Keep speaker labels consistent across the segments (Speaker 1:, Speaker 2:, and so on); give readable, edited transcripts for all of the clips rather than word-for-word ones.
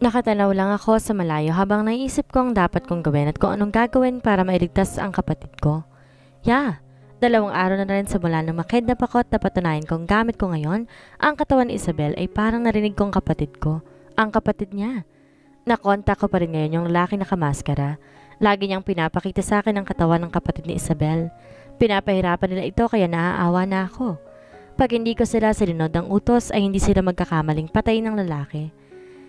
Speaker 1: Nakatanaw lang ako sa malayo habang naisip ko ang dapat kong gawin at kung anong gagawin para mailigtas ang kapatid ko. Dalawang araw na rin sa mula nang makidnap ako at napatunayan kong gamit ko ngayon, ang katawan ni Isabel ay parang narinig kong kapatid ko. Ang kapatid niya. Nakontak ko pa rin ngayon yung lalaki nakamaskara. Lagi niyang pinapakita sa akin ang katawan ng kapatid ni Isabel. Pinapahirapan nila ito kaya naaawa na ako. Pag hindi ko sila sinunod ng utos ay hindi sila magkakamaling patay ng lalaki.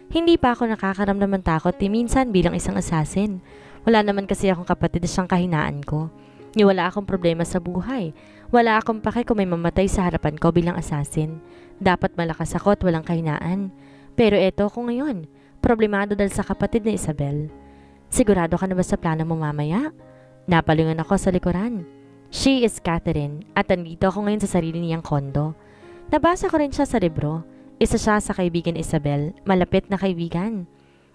Speaker 1: Hindi pa ako nakakaramdam ng takot minsan bilang isang assassin. Wala naman kasi akong kapatid na siyang kahinaan ko. Wala akong problema sa buhay. Wala akong pake kung may mamatay sa harapan ko bilang assassin. Dapat malakas ako at walang kahinaan. Pero eto ko ngayon, problemado dahil sa kapatid ni Isabel. Sigurado ka na ba sa plano mo mamaya? Napalingon ako sa likuran. She is Catherine at andito ako ngayon sa sarili niyang kondo. Nabasa ko rin siya sa libro. Isa siya sa kaibigan ni Isabel, malapit na kaibigan.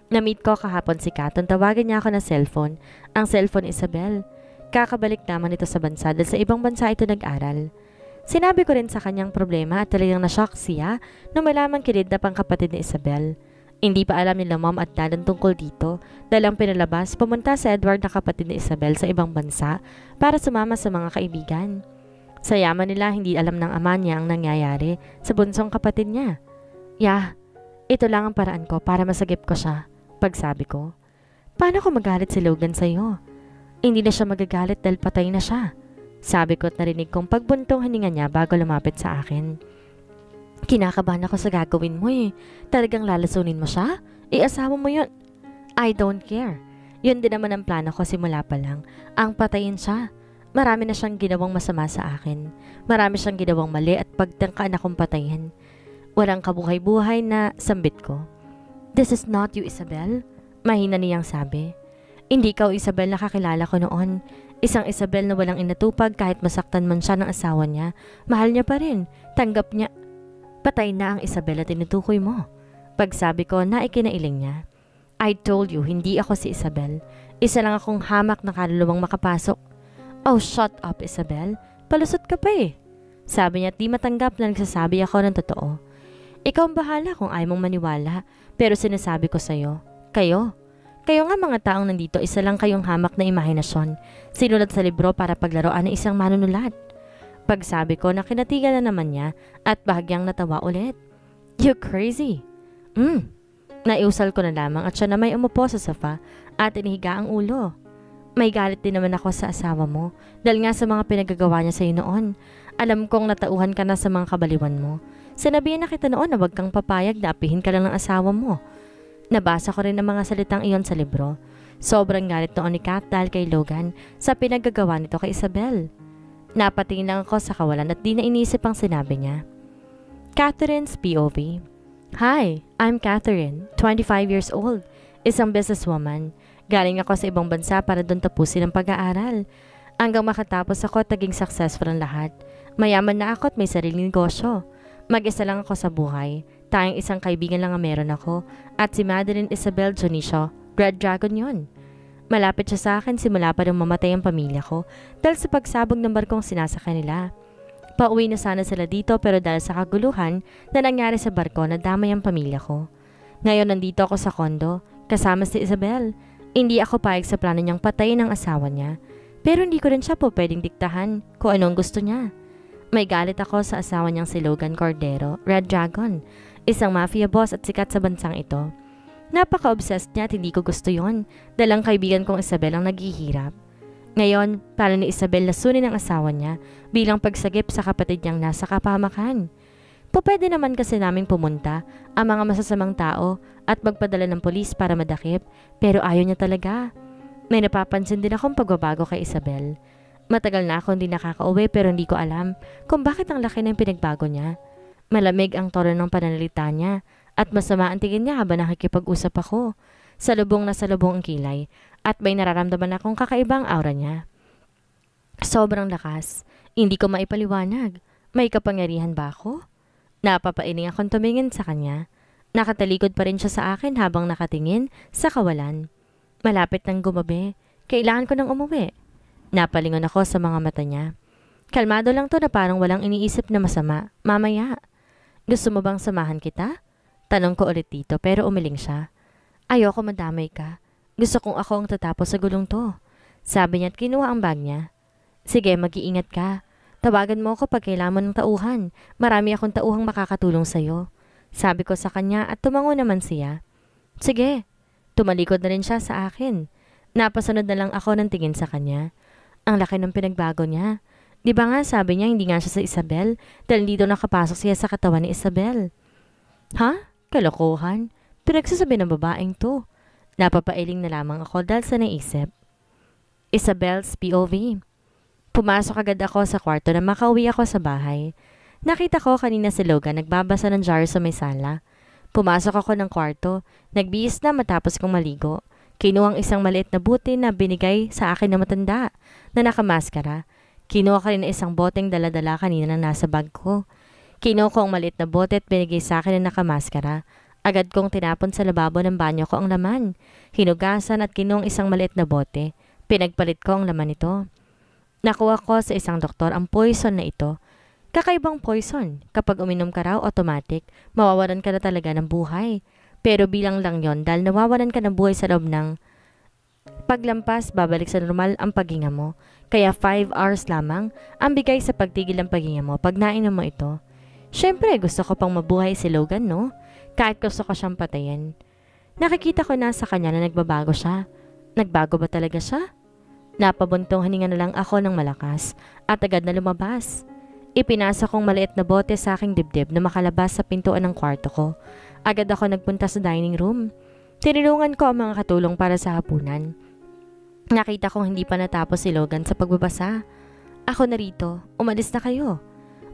Speaker 1: Na-meet ko kahapon si Katon, tawagan niya ako ng cellphone. Ang cellphone ni Isabel. Kakabalik naman ito sa bansa dahil sa ibang bansa ito nag-aral. Sinabi ko rin sa kanyang problema at talagang na-shock siya nung malamang kinidnap ang kapatid ni Isabel. Hindi pa alam nila mom at dad ang tungkol dito dahil ang pinalabas pumunta sa Edward na kapatid ni Isabel sa ibang bansa para sumama sa mga kaibigan. Sa yaman nila hindi alam ng ama niya ang nangyayari sa bunsong kapatid niya. Ito lang ang paraan ko para masagip ko siya. Pagsabi ko, paano ko magalit si Logan sa'yo? Hindi na siya magagalit dahil patay na siya. Sabi ko at narinig kong pagbuntong hininga niya bago lumapit sa akin. Kinakabahan ako sa gagawin mo eh. Talagang lalasunin mo siya? Asawa mo yun. I don't care. Yun din naman ang plano ko simula pa lang. Ang patayin siya. Marami na siyang ginawang masama sa akin. Marami siyang ginawang mali at pagtangkaan akong patayin. Walang kabuhay-buhay na sambit ko. This is not you, Isabel. Mahina niyang sabi. Hindi ikaw, Isabel, na kakilala ko noon. Isang Isabel na walang inatupag kahit masaktan man siya ng asawa niya. Mahal niya pa rin. Tanggap niya. Patay na ang Isabel na tinutukoy mo. Pagsabi ko na ikinailing niya. I told you, hindi ako si Isabel. Isa lang akong hamak na kaluluwang makapasok. Oh, shut up, Isabel. Palusot ka pa eh. Sabi niya at di matanggap na nagsasabi ako ng totoo. Ikaw ang bahala kung ayaw mong maniwala. Pero sinasabi ko sa'yo, kayo nga mga taong nandito, isa lang kayong hamak na imahinasyon. Sinulat sa libro para paglaruan ng isang manunulat. Pagsabi ko na kinatigan na naman niya at bahagyang natawa ulit. You crazy? Naiusal ko na lamang at siya na may umupo sa sofa at inihiga ang ulo. May galit din naman ako sa asawa mo dahil nga sa mga pinagagawa niya sa iyo noon. Alam kong natauhan ka na sa mga kabaliwan mo. Sinabihan na kita noon na huwag kang papayag na apihin ka lang ng asawa mo. Nabasa ko rin ang mga salitang iyon sa libro. Sobrang galit noon ni Kat dahil kay Logan sa pinagagawa nito kay Isabel. Napatingin lang ako sa kawalan at di na inisip ang sinabi niya. Catherine's POV. Hi, I'm Catherine, 25 years old, isang businesswoman. Galing ako sa ibang bansa para doon tapusin ang pag-aaral. Hanggang makatapos ako at naging successful ang lahat. Mayaman na ako at may sariling negosyo. Mag-isa lang ako sa buhay. Tayong isang kaibigan lang ang meron ako at si Madeline Isabel Jonicio, Red Dragon yun. Malapit siya sa akin simula pa nung mamatay ang pamilya ko dahil sa pagsabog ng barkong sinasakay nila. Pauwi na sana sila dito pero dahil sa kaguluhan na nangyari sa barko nadamay ang pamilya ko. Ngayon nandito ako sa kondo kasama si Isabel. Hindi ako payag sa plano niyang patayin ang asawa niya pero hindi ko rin siya po pwedeng diktahan kung anong gusto niya. May galit ako sa asawa niyang si Logan Cordero, Red Dragon, isang mafia boss at sikat sa bansang ito. Napaka-obsessed niya at hindi ko gusto yon dahil ang kaibigan kong Isabel ang naghihirap. Ngayon, plano ni Isabel na sunin ang asawa niya bilang pagsagip sa kapatid niyang nasa kapahamakan. Pwede naman kasi naming pumunta ang mga masasamang tao at magpadala ng polis para madakip pero ayaw niya talaga. May napapansin din akong pagbabago kay Isabel. Matagal na ako hindi nakakauwi pero hindi ko alam kung bakit ang laki ng pinagbago niya. Malamig ang tono ng pananalita niya at masama ang tingin niya habang nakikipag-usap ako. Salubong na salubong ang kilay at may nararamdaman akong kakaibang aura niya. Sobrang lakas. Hindi ko maipaliwanag. May kapangyarihan ba ako? Napapailing akong tumingin sa kanya. Nakatalikod pa rin siya sa akin habang nakatingin sa kawalan. Malapit nang gumabi. Kailangan ko nang umuwi. Napalingon ako sa mga mata niya. Kalmado lang to na parang walang iniisip na masama. Mamaya. Gusto mo bang samahan kita? Tanong ko ulit dito pero umiling siya. Ayoko madamay ka. Gusto kong ako ang tatapos sa gulong to. Sabi niya at kinuha ang bag niya. Sige, mag-iingat ka. Tawagan mo ako pag kailangan mo ng tauhan. Marami akong tauhang makakatulong sa'yo. Sabi ko sa kanya at tumango naman siya. Sige. Tumalikod na rin siya sa akin. Napasunod na lang ako ng tingin sa kanya. Ang laki ng pinagbago niya. Di ba nga sabi niya hindi nga siya sa Isabel dahil dito nakapasok siya sa katawan ni Isabel. Ha? Kalokohan? Pinagsasabi ng babaeng to. Napapailing na lamang ako dahil sa naisip. Isabel's POV. Pumasok agad ako sa kwarto na makauwi ako sa bahay. Nakita ko kanina si Logan nagbabasa ng jar sa may sala. Pumasok ako ng kwarto, nagbihis na matapos kong maligo. Kinuha ang isang maliit na buti na binigay sa akin na matanda na nakamaskara. Kinuha ka rin na isang boteng dala-dala kanina na nasa bag ko. Kinuha ko ang maliit na bote at binigay sa akin na nakamaskara. Agad kong tinapon sa lababo ng banyo ko ang laman. Hinugasan at kinuha ang isang maliit na bote. Pinagpalit ko ang laman nito. Nakuha ko sa isang doktor ang poison na ito. Kakaibang poison. Kapag uminom ka raw, automatic, mawawalan ka na talaga ng buhay. Pero bilang lang yon dahil nawawalan ka ng buhay sa loob ng paglampas, babalik sa normal ang paghinga mo. Kaya 5 hours lamang ang bigay sa pagtigil ng paghinga mo pag nainom mo ito. Siyempre, gusto ko pang mabuhay si Logan, no? Kahit gusto ko siyang patayin. Nakikita ko na sa kanya na nagbabago siya. Nagbago ba talaga siya? Napabuntong hininga na lang ako ng malakas at agad na lumabas. Ipinasa kong maliit na bote sa aking dibdib na makalabas sa pintuan ng kwarto ko. Agad ako nagpunta sa dining room. Tinulungan ko ang mga katulong para sa hapunan. Nakita kong hindi pa natapos si Logan sa pagbabasa. Ako na rito, umalis na kayo.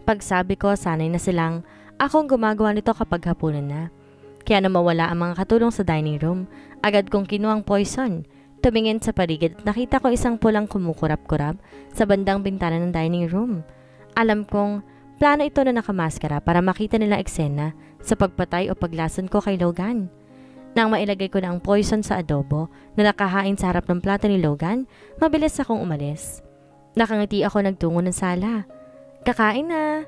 Speaker 1: Pagsabi ko, sanay na silang akong gumagawa nito kapag hapunan na. Kaya na mawala ang mga katulong sa dining room, agad kong kinuha ang poison. Tumingin sa paligid at nakita ko isang pulang kumukurap-kurap sa bandang bintana ng dining room. Alam kong plano ito na nakamaskara para makita nila eksena sa pagpatay o paglason ko kay Logan. Nang mailagay ko na ang poison sa adobo na nakahain sa harap ng plato ni Logan, mabilis akong umalis. Nakangiti ako nagtungo ng sala. Kakain na!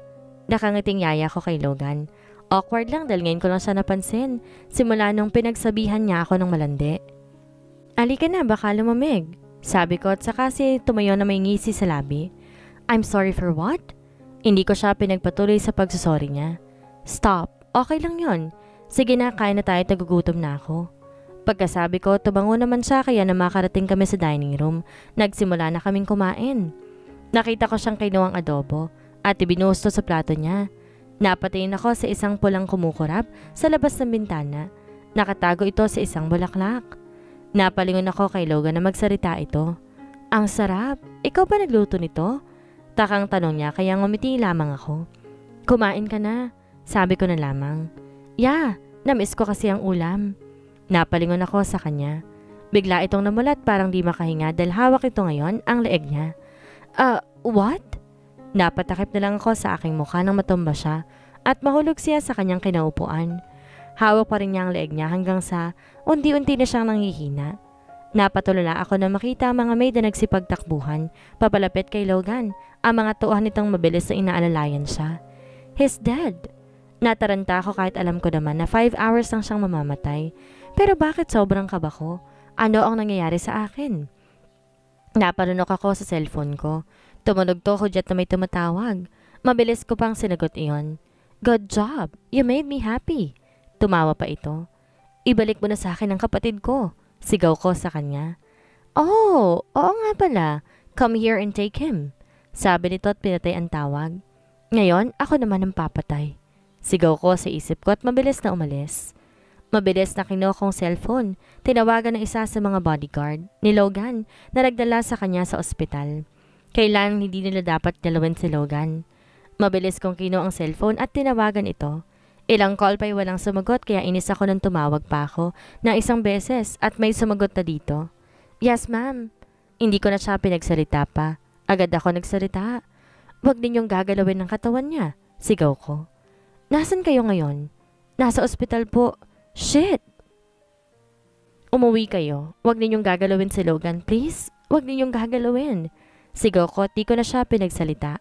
Speaker 1: Nakangiting yaya ko kay Logan. Awkward lang dahil ngayon ko lang siya napansin simula nung pinagsabihan niya ako ng malandi. Alika na, baka lumamig. Sabi ko at saka si tumayo na may ngisi sa labi. I'm sorry for what? Hindi ko siya pinagpatuloy sa pagsusorry niya. Stop, okay lang yon. Sige na, kain na tayo, nagugutom na ako. Pagkasabi ko, tumango naman siya kaya na makarating kami sa dining room. Nagsimula na kaming kumain. Nakita ko siyang kinuwang adobo at ibinusto sa plato niya. Napatingin ako sa isang pulang kumukurap sa labas ng bintana. Nakatago ito sa isang bulaklak. Napalingon ako kay Logan na magsalita ito. Ang sarap! Ikaw ba nagluto nito? Takang tanong niya kaya ngumiti lamang ako. Kumain ka na, sabi ko na lamang. Yeah, namiss ko kasi ang ulam. Napalingon ako sa kanya. Bigla itong namulat parang di makahinga dahil hawak ito ngayon ang leeg niya. What? Napatakip na lang ako sa aking mukha nang matumba siya at mahulog siya sa kanyang kinaupuan. Hawak pa rin niya ang leeg niya hanggang sa unti-unti na siyang nanghihina. Napatulala ako na makita ang mga maid na nagsipagtakbuhan, papalapit kay Logan, ang mga tuuhan nitong mabilis na inaalalayan siya. He's dead. Nataranta ako kahit alam ko naman na 5 hours lang siyang mamamatay. Pero bakit sobrang kaba ko? Ano ang nangyayari sa akin? Naparunok ako sa cellphone ko. Tumunog to hudyat na may tumatawag. Mabilis ko pang sinagot iyon. Good job! You made me happy! Tumawa pa ito. Ibalik mo na sa akin ang kapatid ko. Sigaw ko sa kanya. Oh, oo nga pala. Come here and take him. Sabi nito at pinatay ang tawag. Ngayon, ako naman ang papatay. Sigaw ko sa isip ko at mabilis na umalis. Mabilis na kinuha kong cellphone. Tinawagan ng isa sa mga bodyguard ni Logan na nagdala sa kanya sa ospital. Kailan hindi nila dapat dalawin si Logan. Mabilis kong kinuha ang cellphone at tinawagan ito. Ilang call pa'y walang sumagot kaya inis ako nang tumawag pa ako na isang beses at may sumagot na dito. Yes ma'am. Hindi ko na siya pinagsalita pa. Agad ako nagsalita. Huwag ninyong gagalawin ng katawan niya. Sigaw ko. Nasaan kayo ngayon? Nasa ospital po. Shit! Umuwi kayo. Huwag ninyong gagalawin si Logan, please. Huwag ninyong gagalawin. Sigaw ko at di ko na siya pinagsalita.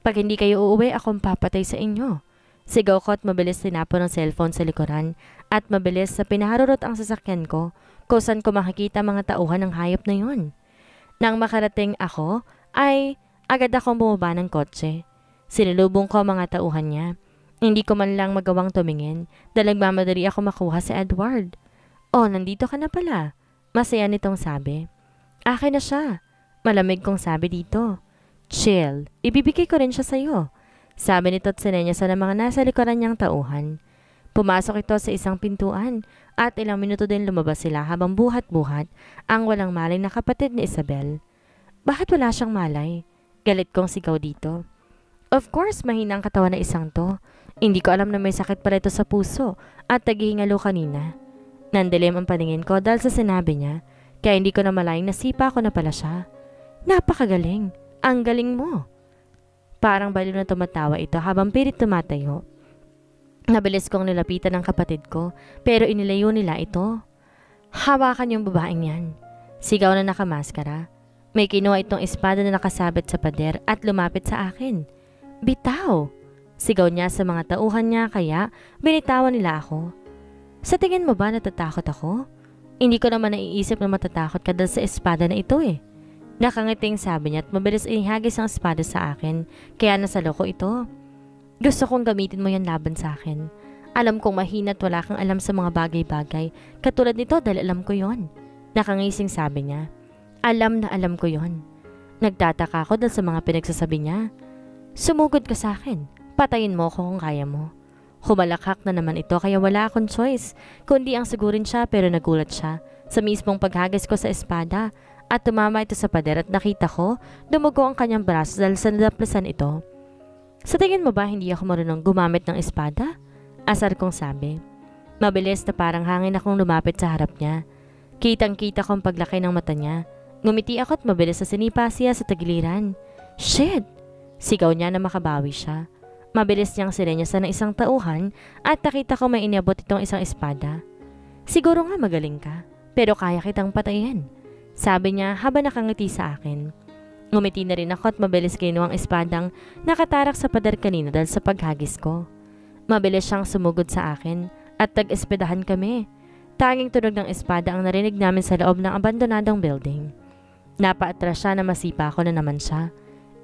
Speaker 1: Pag hindi kayo uuwi, akong papatay sa inyo. Sigaw ko at mabilis tinapon ng cellphone sa likuran at mabilis sa pinaharurot ang sasakyan ko kung saan ko makikita mga tauhan ng hayop na yun. Nang makarating ako ay agad akong bumaba ng kotse. Sinulubong ko ang mga tauhan niya. Hindi ko man lang magawang tumingin dahil nagmamadali ako makuha si Edward. Oh, nandito ka na pala. Masaya nitong sabi. Akin na siya. Malamig kong sabi dito. Chill, ibibigay ko rin siya sa'yo. Sabi nito at sinenyasa ng mga nasa likuran niyang tauhan. Pumasok ito sa isang pintuan at ilang minuto din lumabas sila habang buhat-buhat ang walang malay na kapatid ni Isabel. Bakit wala siyang malay? Galit kong sigaw dito. Of course, mahina ang katawan na isang to. Hindi ko alam na may sakit pala ito sa puso at naghihingalo kanina. Nandilim ang paningin ko dahil sa sinabi niya, kaya hindi ko na malayang nasipa ko na pala siya. Napakagaling. Ang galing mo. Parang baliw na tumatawa ito habang pilit tumatayo. Nabilis kong nilapitan ng kapatid ko pero inilayo nila ito. Hawakan yung babaeng yan. Sigaw na nakamaskara. May kinuha itong espada na nakasabit sa pader at lumapit sa akin. Bitaw! Sigaw niya sa mga tauhan niya kaya binitawan nila ako. Sa tingin mo ba natatakot ako? Hindi ko naman naiisip na matatakot ka dahil sa espada na ito eh. Nakangiting sabi niya at mabilis ihagis ang espada sa akin kaya nasalo ko ito. Gusto kong gamitin mo yan laban sa akin. Alam kong mahina at wala kang alam sa mga bagay-bagay katulad nito dahil alam ko yon. Nakangising sabi niya. Alam na alam ko yon. Nagtataka ako dahil sa mga pinagsasabi niya. Sumugod ka sa akin. Patayin mo ako kung kaya mo. Humalakhak na naman ito kaya wala akong choice, kundi ang sigurin siya pero nagulat siya sa mismong paghagis ko sa espada at tumama ito sa pader at nakita ko dumugo ang kanyang braso dahil sa nadaplasan ito. Sa tingin mo ba hindi ako marunong gumamit ng espada? Asar kong sabi. Mabilis na parang hangin akong lumapit sa harap niya. Kitang-kita kong paglaki ng mata niya. Ngumiti ako at mabilis na sinipa siya sa tagiliran. Shit! Sigaw niya na makabawi siya. Mabilis niyang sinenyasa ng isang tauhan at nakita ko may iniabot itong isang espada. Siguro nga magaling ka, pero kaya kitang patayin. Sabi niya habang nakangiti sa akin. Ngumiti na rin ako at mabilis kinuha ang espadang nakatarak sa pader kanina dahil sa paghagis ko. Mabilis siyang sumugod sa akin at tag-espedahan kami. Tanging tunog ng espada ang narinig namin sa loob ng abandonadong building. Napaatras siya na masipa ko na naman siya.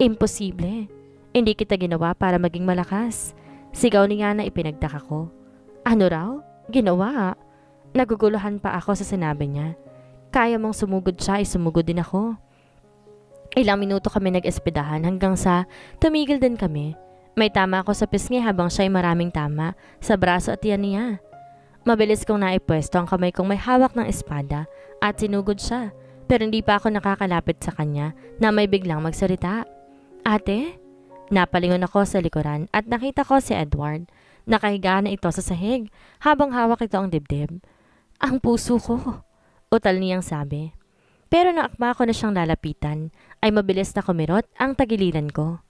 Speaker 1: Imposible. Hindi kita ginawa para maging malakas. Sigaw niya na ipinagtaka ko. Ano raw? Ginawa? Naguguluhan pa ako sa sinabi niya. Kaya mong sumugod siya ay sumugod din ako. Ilang minuto kami nag-espedahan hanggang sa tumigil din kami. May tama ako sa pisngi habang siya ay maraming tama sa braso at tiyan niya. Mabilis kong naipwesto ang kamay kong may hawak ng espada at sinugod siya. Pero hindi pa ako nakakalapit sa kanya na may biglang magsalita. Ate? Napalingon ako sa likuran at nakita ko si Edward. Nakahiga na ito sa sahig habang hawak ito ang dibdib. Ang puso ko, utal niyang sabi. Pero nang akma ko na siyang lalapitan, ay mabilis na kumirot ang tagiliran ko.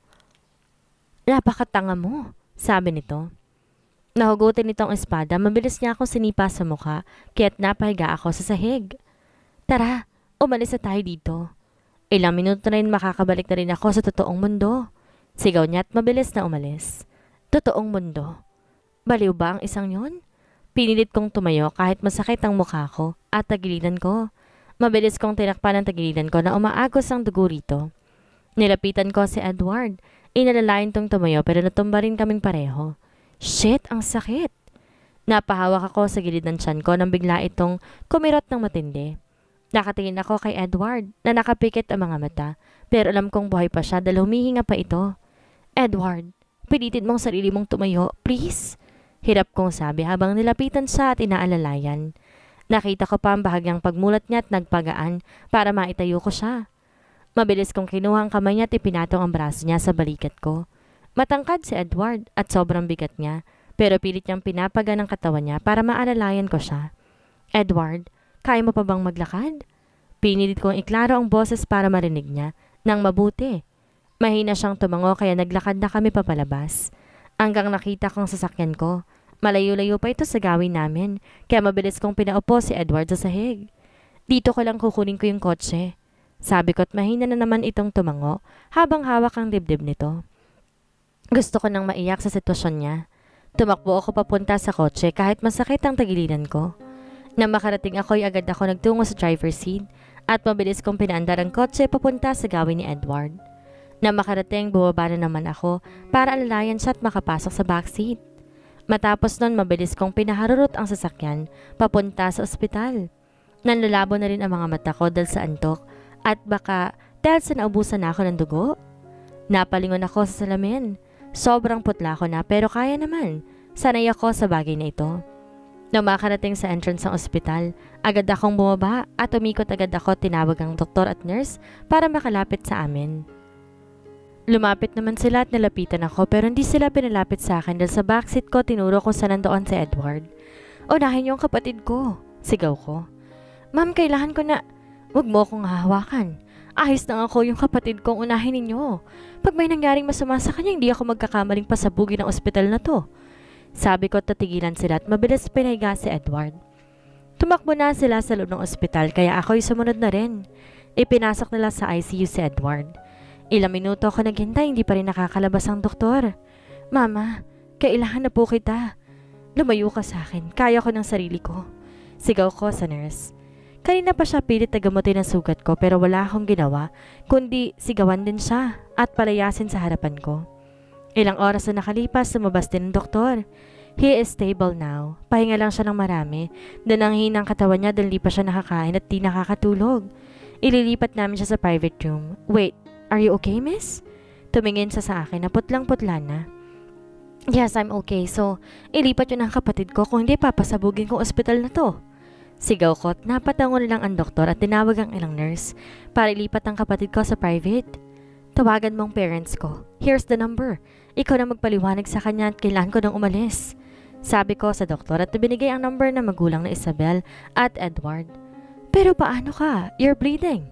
Speaker 1: Napakatanga mo, sabi nito. Nahugutin nitong espada, mabilis niya akong sinipa sa mukha kaya't napahiga ako sa sahig. Tara, umalis na tayo dito. Ilang minuto na rin makakabalik na rin ako sa totoong mundo. Sigaw niya at mabilis na umalis. Totoong mundo. Baliw ba ang isang yon? Pinilit kong tumayo kahit masakit ang mukha ko at tagiliran ko. Mabilis kong tinakpan ang tagiliran ko na umaagos ang dugo rito. Nilapitan ko si Edward. Inalalayan tong tumayo pero natumba rin kaming pareho. Shit, ang sakit. Napahawak ako sa gilid ng tiyan ko nang bigla itong kumirot ng matindi. Nakatingin ako kay Edward na nakapikit ang mga mata pero alam kong buhay pa siya dahil humihinga pa ito. Edward, pilitin mong sarili mong tumayo, please. Hirap kong sabi habang nilapitan siya at inaalalayan. Nakita ko pa ang bahagyang pagmulat niya at nagpagaan para maitayo ko siya. Mabilis kong kinuha ang kamay niya at ipinatong ang braso niya sa balikat ko. Matangkad si Edward at sobrang bigat niya pero pilit niyang pinapaga ng katawan niya para maalalayan ko siya. Edward, kaya mo pa bang maglakad? Pinilit kong iklaro ang boses para marinig niya nang mabuti. Mahina siyang tumango kaya naglakad na kami papalabas. Hanggang nakita kong sasakyan ko. Malayo-layo pa ito sa gawin namin kaya mabilis kong pinaupo si Edward sa sahig. Dito ko lang kukunin ko yung kotse. Sabi ko't mahina na naman itong tumango habang hawak ang dibdib nito. Gusto ko nang maiyak sa sitwasyon niya. Tumakbo ako papunta sa kotse kahit masakit ang tagiliran ko. Nang makarating ako'y agad ako nagtungo sa driver's seat at mabilis kong pinaandar ang kotse papunta sa gawin ni Edward. Nang makarating, bumaba na naman ako para alalayan siya at makapasok sa backseat. Matapos nun, mabilis kong pinaharurot ang sasakyan papunta sa ospital. Nanlalabo na rin ang mga mata ko dahil sa antok at baka dahil sa naubusan na ako ng dugo. Napalingon ako sa salamin. Sobrang putla ko na pero kaya naman. Sanay ako sa bagay na ito. Nang makarating sa entrance ng ospital, agad akong bumaba at umikot agad ako tinawag ang doktor at nurse para makalapit sa amin. Lumapit naman sila at nalapitan ako pero hindi sila pinalapit sa akin dahil sa backseat ko tinuro kung saan nandoon si Edward. Unahin yung kapatid ko, sigaw ko. Ma'am, kailangan ko na. Huwag mo akong hahawakan. Ayos lang ako, yung kapatid kong unahin ninyo. Pag may nangyaring masama sa kanya, hindi ako magkakamaling pasabugin ng ospital na to. Sabi ko at tatigilan sila at mabilis pinahiga si Edward. Tumakbo na sila sa loob ng ospital kaya ako'y sumunod na rin. Ipinasok nila sa ICU si Edward. Ilang minuto ako naghintay, hindi pa rin nakakalabas ang doktor. Mama, kailangan na po kita. Lumayo ka sa akin, kaya ko ng sarili ko. Sigaw ko sa nurse. Kanina pa siya pilit na gamutin ang sugat ko pero wala akong ginawa, kundi sigawan din siya at palayasin sa harapan ko. Ilang oras na nakalipas, lumabas din ang doktor. He is stable now. Pahinga lang siya ng marami. Dananghin ang katawan niya dahil di pa siya nakakain at di nakakatulog. Ililipat namin siya sa private room. Wait, are you okay, miss? Tumingin siya sa akin na putlang-putla na. Yes, I'm okay. So, ilipat yun ang kapatid ko kung hindi papasabugin kong ospital na to. Sigaw ko at napatango nilang ang doktor at tinawag ang ilang nurse para ilipat ang kapatid ko sa private. Tawagan mong parents ko. Here's the number. Ikaw na magpaliwanag sa kanya at kailangan ko nang umalis. Sabi ko sa doktor at binigay ang number ng magulang na Isabel at Edward. Pero paano ka? You're bleeding.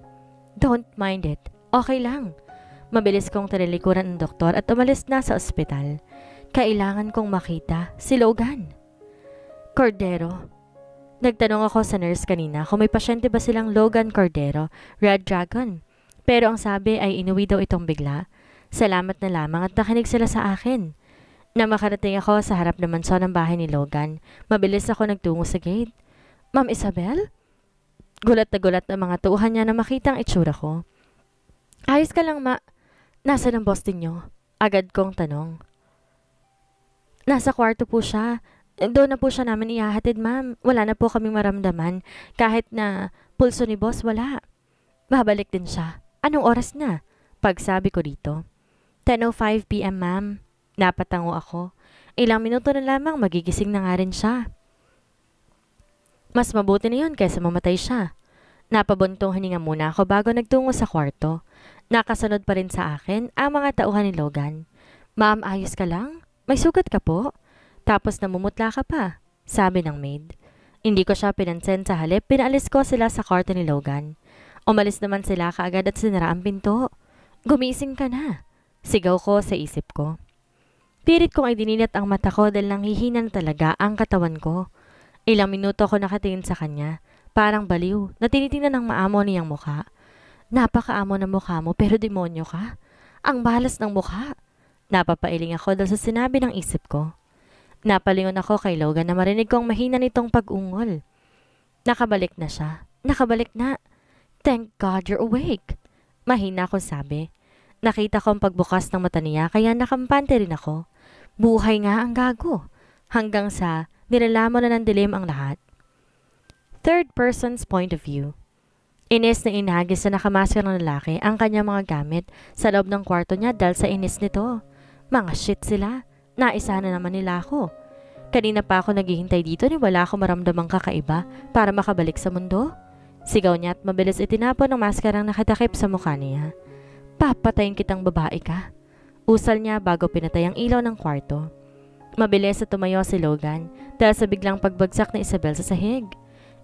Speaker 1: Don't mind it. Okay lang. Mabilis kong tinilikuran ng doktor at umalis na sa ospital. Kailangan kong makita si Logan. Cordero. Nagtanong ako sa nurse kanina kung may pasyente ba silang Logan Cordero, Red Dragon. Pero ang sabi ay inuwi daw itong bigla. Salamat na lamang at nakinig sila sa akin. Na makarating ako sa harap naman sa ng bahay ni Logan, mabilis ako nagtungo sa gate. Ma'am Isabel? Gulat na gulat ang mga tuuhan niya na makita ang itsura ko. Ayos ka lang Nasaan ang boss ninyo? Agad kong tanong. Nasa kwarto po siya. Doon na po siya namin ihahatid, ma'am. Wala na po kaming maramdaman. Kahit na pulso ni boss, wala. Babalik din siya. Anong oras na? Pagsabi ko dito. 10:05 p.m. ma'am. Napatango ako. Ilang minuto na lamang magigising na nga rin siya. Mas mabuti na yun kaysa mamatay siya. Napabuntong hininga muna ako bago nagtungo sa kwarto. Nakasunod pa rin sa akin ang mga tauhan ni Logan. Ma'am, ayos ka lang? May sugat ka po? Tapos namumutla ka pa, sabi ng maid. Hindi ko siya pinansin sa halip, pinaalis ko sila sa kwarto ni Logan. Umalis naman sila kaagad at sinara ang pinto. Gumising ka na, sigaw ko sa isip ko. Pilit kong idinilat ang mata ko dahil nanghihina na talaga ang katawan ko. Ilang minuto ako nakatingin sa kanya, parang baliw, na tinitingnan ng maamo niyang mukha. Napakaamo ng mukha mo pero demonyo ka. Ang balas ng mukha. Napapailing ako dahil sa sinabi ng isip ko. Napalingon ako kay Logan na marinig kong mahina nitong pag-ungol. Nakabalik na siya. Nakabalik na. Thank God you're awake. Mahina akong sabi. Nakita ko ang pagbukas ng mata niya kaya nakampante rin ako. Buhay nga ang gago. Hanggang sa nilalamon na ng dilim ang lahat. Third person's point of view. Inis na inagis na nakamasker ng lalaki ang kanyang mga gamit sa loob ng kwarto niya dahil sa inis nito. Mga shit sila. Naisa na naman nila ako. Kanina pa ako naghihintay dito ni wala akong maramdamang kakaiba para makabalik sa mundo. Sigaw niya at mabilis itinapon ng maskarang nakatakip sa mukha niya. Papatayin kitang babae ka. Usal niya bago pinatay ang ilaw ng kwarto. Mabilis na tumayo si Logan dahil sa biglang pagbagsak ni Isabel sa sahig.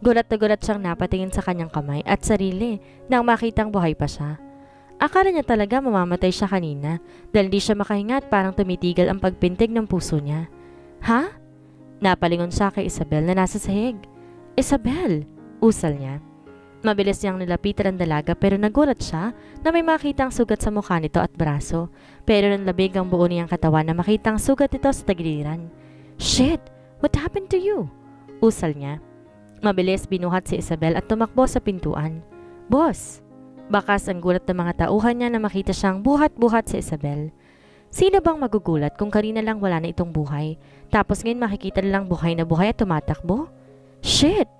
Speaker 1: Gulat na gulat siyang napatingin sa kanyang kamay at sarili nang makitang buhay pa siya. Akala niya talaga mamamatay siya kanina dahil di siya makahinga at parang tumitigal ang pagpintig ng puso niya. Ha? Napalingon siya kay Isabel na nasa sahig. Isabel! Usal niya. Mabilis niyang nilapitan ang dalaga pero nagulat siya na may makitang sugat sa mukha nito at braso pero nanlabig ang buo niyang katawan na makitang sugat nito sa tagiliran. Shit! What happened to you? Usal niya. Mabilis binuhat si Isabel at tumakbo sa pintuan. Boss! Bakas ang gulat ng mga tauhan niya na makita siyang buhat-buhat si Isabel. Sino bang magugulat kung kanina lang wala na itong buhay, tapos ngayon makikita nilang buhay na buhay at tumatakbo? Shit!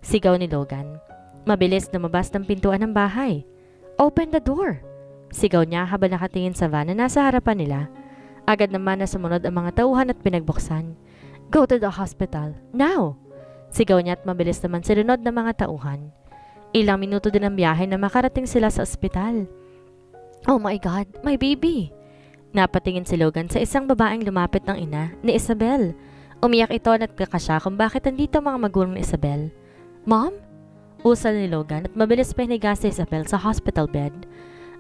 Speaker 1: Sigaw ni Logan. Mabilis lumabas ng pintuan ng bahay. Open the door! Sigaw niya habang nakatingin sa van na nasa harapan nila. Agad naman na sumunod ang mga tauhan at pinagbuksan. Go to the hospital, now! Sigaw niya at mabilis naman sinunod ng mga tauhan. Ilang minuto din ang biyahe na makarating sila sa ospital. Oh my God, my baby! Napatingin si Logan sa isang babaeng lumapit ng ina ni Isabel. Umiyak ito at nagkakasya kung bakit nandito mga magulang ni Isabel. Mom? Usal ni Logan at mabilis pa hiniga si Isabel sa hospital bed.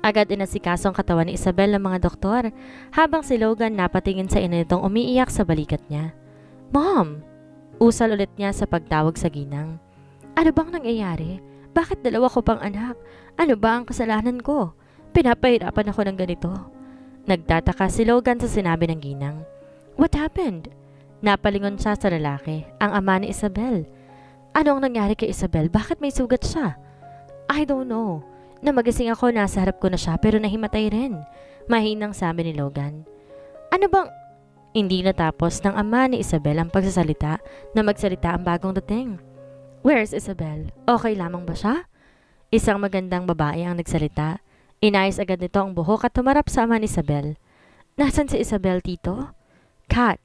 Speaker 1: Agad inasikaso ang katawan ni Isabel ng mga doktor habang si Logan napatingin sa ina nitong umiiyak sa balikat niya. Mom! Usal ulit niya sa pagtawag sa ginang. Ano bang nangyayari? Bakit dalawa ko pang anak? Ano ba ang kasalanan ko? Pinapahirapan ako ng ganito. Nagtataka si Logan sa sinabi ng ginang. What happened? Napalingon siya sa lalaki, ang ama ni Isabel. Ano ang nangyari kay Isabel? Bakit may sugat siya? I don't know. Namagising ako, nasa harap ko na siya pero nahimatay rin. Mahinang sabi ni Logan. Ano bang... Hindi natapos ng ama ni Isabel ang pagsasalita na magsalita ang bagong dating. Where's Isabel? Okay lamang ba siya? Isang magandang babae ang nagsalita. Inayos agad nito ang buhok at tumarap sa ama ni Isabel. Nasaan si Isabel, tito? Kat.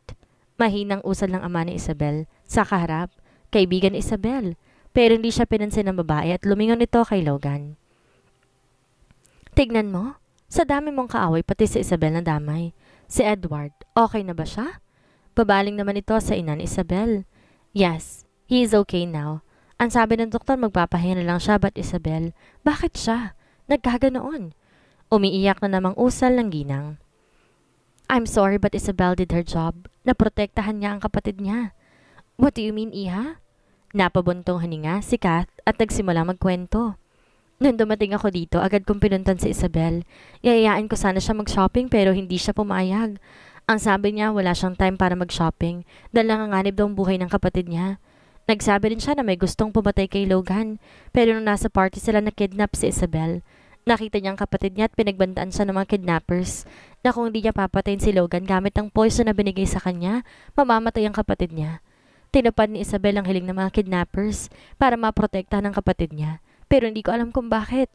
Speaker 1: Mahinang usal ng ama ni Isabel. Sa kaharap, kaibigan ni Isabel. Pero hindi siya pinansin ng babae at lumingon ito kay Logan. Tignan mo. Sa dami mong kaaway pati si Isabel na damay. Si Edward, okay na ba siya? Babaling naman ito sa ina ni Isabel. Yes, he is okay now. Ang sabi ng doktor magpapahinga na lang siya, but Isabel, bakit siya? Nagkaganoon. Umiiyak na namang usal ng ginang. I'm sorry but Isabel did her job. Naprotektahan niya ang kapatid niya. What do you mean, Iha? Napabuntong hininga si Kath at nagsimula magkwento. Nung dumating ako dito, agad kong pinuntan si Isabel. Yayayain ko sana siya mag-shopping pero hindi siya pumayag. Ang sabi niya wala siyang time para mag-shopping dahil nanganganib daw ang buhay ng kapatid niya. Nagsabi rin siya na may gustong pumatay kay Logan pero nung nasa party sila na-kidnap si Isabel. Nakita niya ang kapatid niya at pinagbantaan siya ng mga kidnappers na kung hindi niya papatayin si Logan gamit ang poison na binigay sa kanya, mamamatay ang kapatid niya. Tinupad ni Isabel ang hiling ng mga kidnappers para maprotektahan ang kapatid niya. Pero hindi ko alam kung bakit.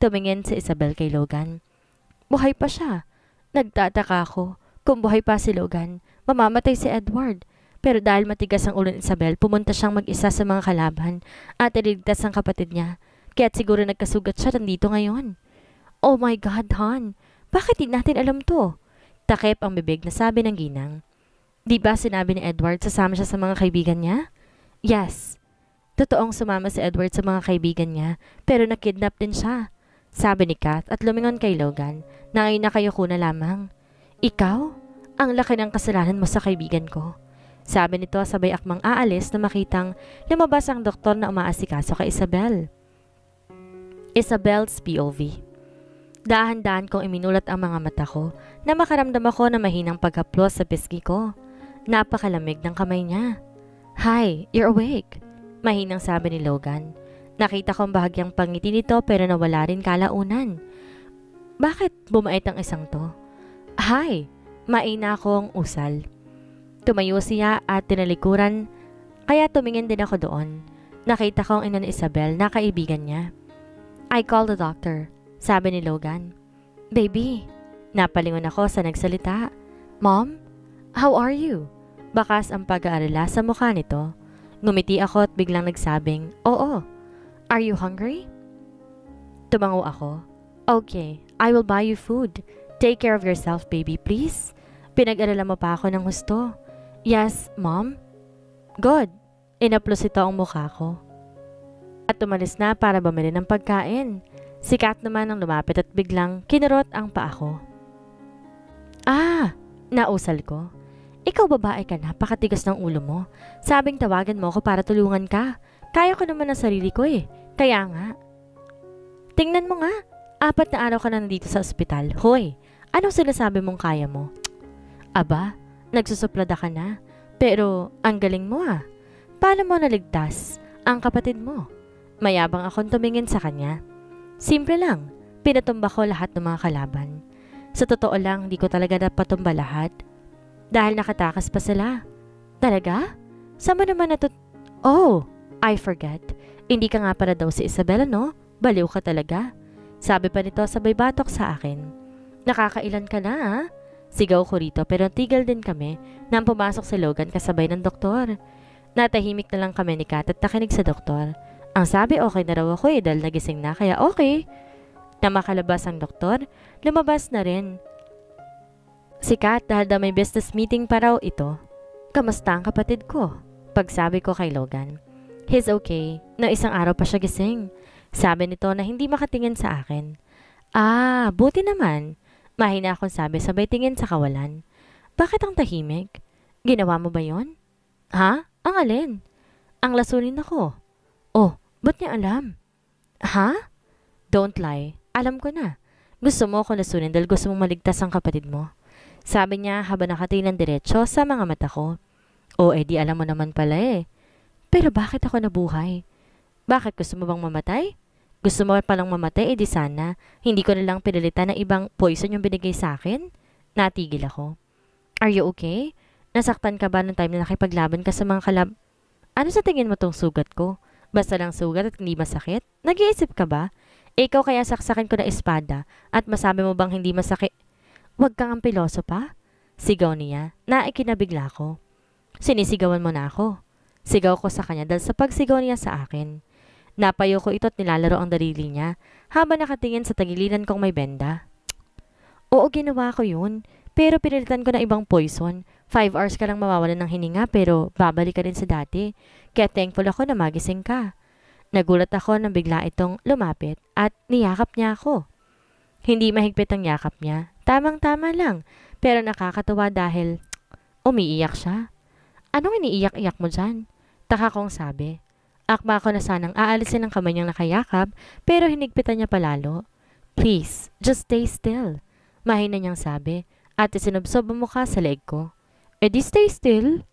Speaker 1: Tumingin si Isabel kay Logan. Buhay pa siya. Nagtataka ako. Kung buhay pa si Logan, mamamatay si Edward. Pero dahil matigas ang ulo ni Isabel, pumunta siyang mag-isa sa mga kalaban at iligtas ang kapatid niya. Kaya't siguro nagkasugat siya nandito ngayon. Oh my God, Han. Bakit di natin alam to? Takip ang bibig na sabi ng ginang. Di ba sinabi ni Edward sasama siya sa mga kaibigan niya? Yes. Totoong sumama si Edward sa mga kaibigan niya, pero nakidnap din siya. Sabi ni Kath at lumingon kay Logan na ngayon na kayo kuna lamang. Ikaw? Ang laki ng kasalanan mo sa kaibigan ko. Sabi nito sabay akmang aalis na makitang lumabas ang doktor na umaasikaso kay Isabel. Isabel's POV. Dahan-dahan kong iminulat ang mga mata ko na makaramdam ako na mahinang paghaplos sa pisngi ko. Napakalamig ng kamay niya. Hi, you're awake. Mahinang sabi ni Logan. Nakita kong bahagyang pangiti nito pero nawala rin kalaunan. Bakit bumait ang isang to? Hi! Maina akong usal. Tumayo siya at tinalikuran kaya tumingin din ako doon. Nakita ko ang ina ni Isabel na kaibigan niya. I called the doctor, sabi ni Logan. Baby, napalingon ako sa nagsalita. Mom, how are you? Bakas ang pag-aalala sa mukha nito. Ngumiti ako at biglang nagsabing, Oo. Are you hungry? Tumango ako. Okay, I will buy you food. Take care of yourself, baby, please. Pinag-alala mo pa ako ng husto. Yes, Mom. Good. Inaplos ito ang mukha ko. At tumalis na para bumili ng pagkain. Si Kat naman ang lumapit at biglang kinurot ang paa ko. Ah! Nausal ko. Ikaw babae ka, napakatigas ng ulo mo. Sabing tawagan mo ako para tulungan ka. Kaya ko naman ang sarili ko eh. Kaya nga. Tingnan mo nga. 4 na araw ka na nandito sa ospital. Hoy, anong sinasabi mong kaya mo? Aba, nagsusuplada ka na. Pero ang galing mo ah. Paano mo naligtas ang kapatid mo? Mayabang akong tumingin sa kanya. Simple lang, pinatumba ko lahat ng mga kalaban. Sa totoo lang, di ko talaga napatumba lahat. Dahil nakatakas pa sila. Talaga? Saan mo naman Oh, I forget. Hindi ka nga para daw si Isabela, no? Baliw ka talaga. Sabi pa nito sabay batok sa akin. Nakakailan ka na ah? Sigaw ko rito pero tigil din kami nang pumasok si Logan kasabay ng doktor. Natahimik na lang kami ni Kat at nakinig sa doktor. Ang sabi okay na raw ako dahil nagising na kaya okay. Na makalabas ang doktor, lumabas na rin si Kat dahil daw may business meeting pa raw ito. Kamusta ang kapatid ko? Pagsabi ko kay Logan. He's okay. Na isang araw pa siya gising. Sabi nito na hindi makatingin sa akin. Ah, buti naman. Mahina akong sabi sabay tingin sa kawalan. Bakit ang tahimik? Ginawa mo ba yon? Ha? Ang alin? Ang lasunin ako. Oh, ba't niya alam? Ha? Don't lie. Alam ko na. Gusto mo ako lasunin dahil gusto mong maligtas ang kapatid mo. Sabi niya habang nakatingin diretso sa mga mata ko. O edi alam mo naman pala eh. Pero bakit ako nabuhay? Bakit gusto mo bang mamatay? Gusto mo palang mamatay edi sana. Hindi ko nalang pinalitan ng ibang poison yung binigay sa akin? Natigil ako. Are you okay? Nasaktan ka ba nung time na nakipaglaban ka sa mga Ano sa tingin mo tong sugat ko? Basta lang sugat at hindi masakit? Nag-iisip ka ba? Ikaw kaya saksakin ko na espada at masabi mo bang hindi masakit? Huwag kang ampiloso pa? Sigaw niya na ikinabigla ko. Sinisigawan mo na ako. Sigaw ko sa kanya dahil sa pagsigaw niya sa akin. Napayo ko ito at nilalaro ang daliri niya habang nakatingin sa tagiliran kong may benda. Oo, ginawa ko yun. Pero pinilitan ko na ibang poison. 5 hours ka lang mawawalan ng hininga pero babalik ka rin sa dati. Kaya thankful ako na magising ka. Nagulat ako nang bigla itong lumapit at niyakap niya ako. Hindi mahigpit ang yakap niya. Tamang-tama lang. Pero nakakatuwa dahil umiiyak siya. Anong iniiyak-iyak mo dyan? Taka kong sabi. Akma ko na sanang aalisin ang kamay niyang nakayakap pero hinigpitan niya palalo. Please, just stay still. Mahina niyang sabi at isinubsob ang mukha sa leeg ko. Eh di stay still.